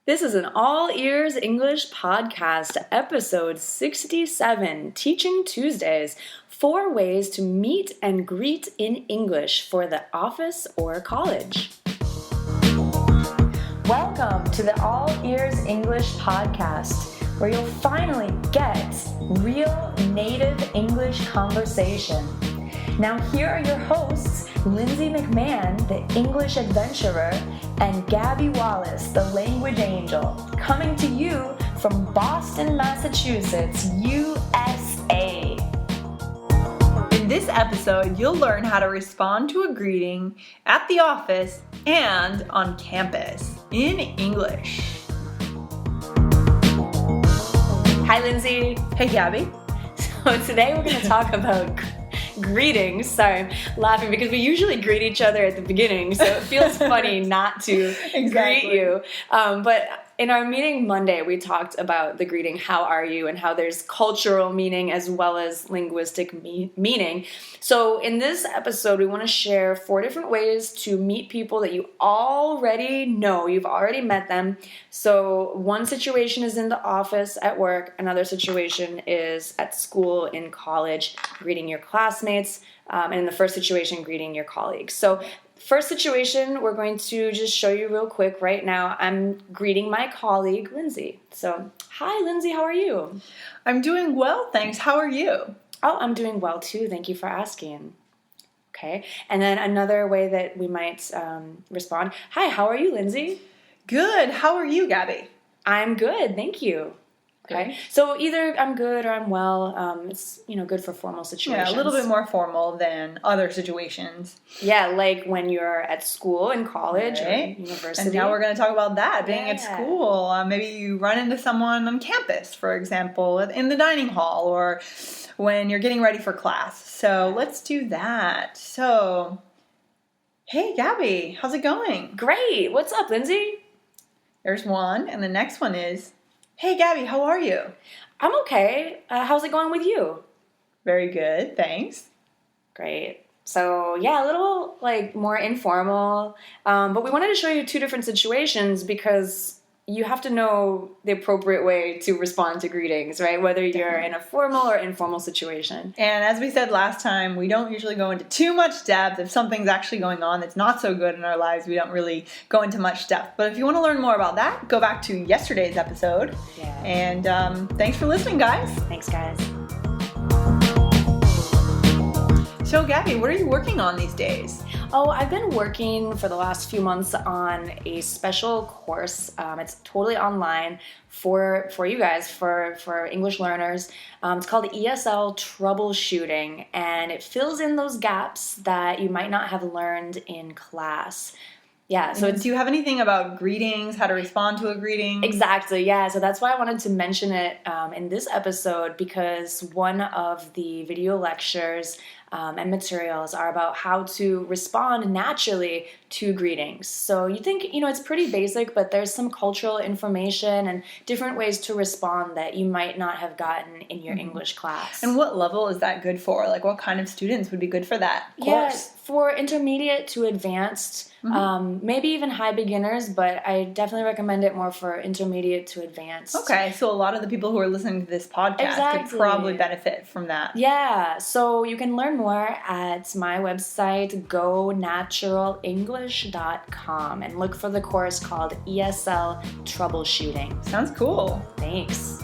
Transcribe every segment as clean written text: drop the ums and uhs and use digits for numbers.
This is an All Ears English podcast, episode 67, Teaching Tuesdays, 4 ways to meet and greet in English for the office or college. Welcome to the All Ears English podcast, where you'll finally get real native English conversation. Now here are your hosts, Lindsay McMahon, the English adventurer, and Gabby Wallace, the language angel, coming to you from Boston, Massachusetts, USA. In this episode, you'll learn how to respond to a greeting at the office and on campus in English. Hi, Lindsay. Hey, Gabby. So today we're going to talk about greetings. Sorry, I'm laughing because we usually greet each other at the beginning, so it feels funny not to greet you. But in our meeting Monday, we talked about the greeting, how are you, and how there's cultural meaning as well as linguistic meaning. So in this episode, we want to share 4 different ways to meet people that you already know. You've already met them. So one situation is in the office at work. Another situation is at school, in college, greeting your classmates. And in the first situation, greeting your colleagues. So first situation, we're going to just show you real quick right now. I'm greeting my colleague, Lindsay. So, hi, Lindsay, how are you? I'm doing well, thanks. How are you? Oh, I'm doing well, too. Thank you for asking. Okay, and then another way that we might respond. Hi, how are you, Lindsay? Good. How are you, Gabby? I'm good, thank you. Okay, so either I'm good or I'm well. It's good for formal situations. Yeah, a little bit more formal than other situations. Yeah, like when you're at school, in college, or university. And now we're going to talk about that, being at school. Maybe you run into someone on campus, for example, in the dining hall, or when you're getting ready for class. So let's do that. So, hey, Gabby, how's it going? Great. What's up, Lindsay? There's one, and the next one is, hey, Gabby, how are you? I'm okay. How's it going with you? Very good, thanks. Great. So, yeah, a little, more informal. But we wanted to show you 2 different situations because you have to know the appropriate way to respond to greetings, right? Whether you're in a formal or informal situation. And as we said last time, we don't usually go into too much depth. If something's actually going on that's not so good in our lives, we don't really go into much depth. But if you want to learn more about that, go back to yesterday's episode. Yeah. And thanks for listening, guys. Thanks, guys. So, Gabby, what are you working on these days? Oh, I've been working for the last few months on a special course. It's totally online for you guys, for English learners. It's called ESL Troubleshooting, and it fills in those gaps that you might not have learned in class. Yeah, so do you have anything about greetings, how to respond to a greeting? Exactly, yeah. So that's why I wanted to mention it in this episode, because one of the video lectures and materials are about how to respond naturally to greetings. So you think, it's pretty basic, but there's some cultural information and different ways to respond that you might not have gotten in your English class. And what level is that good for? Like, what kind of students would be good for that course? Yeah, for intermediate to advanced, maybe even high beginners, but I definitely recommend it more for intermediate to advanced. Okay, so a lot of the people who are listening to this podcast could probably benefit from that. Yeah, so you can learn more at my website, gonaturaleNglish.com, and look for the course called ESL Troubleshooting. Sounds cool. Thanks.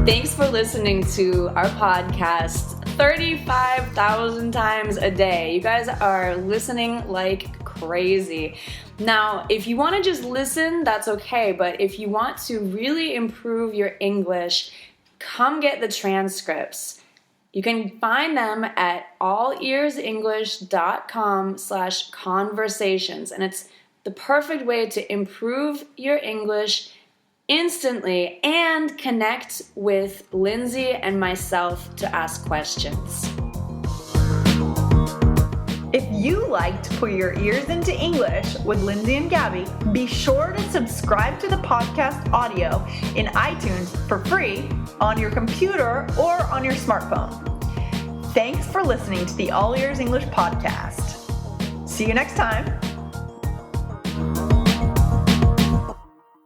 Thanks for listening to our podcast 35,000 times a day. You guys are listening like crazy. Now, if you want to just listen, that's okay. But if you want to really improve your English, come get the transcripts. You can find them at allearsenglish.com/conversations. And it's the perfect way to improve your English instantly and connect with Lindsay and myself to ask questions. If you like to put your ears into English with Lindsay and Gabby, be sure to subscribe to the podcast audio in iTunes for free on your computer or on your smartphone. Thanks for listening to the All Ears English podcast. See you next time.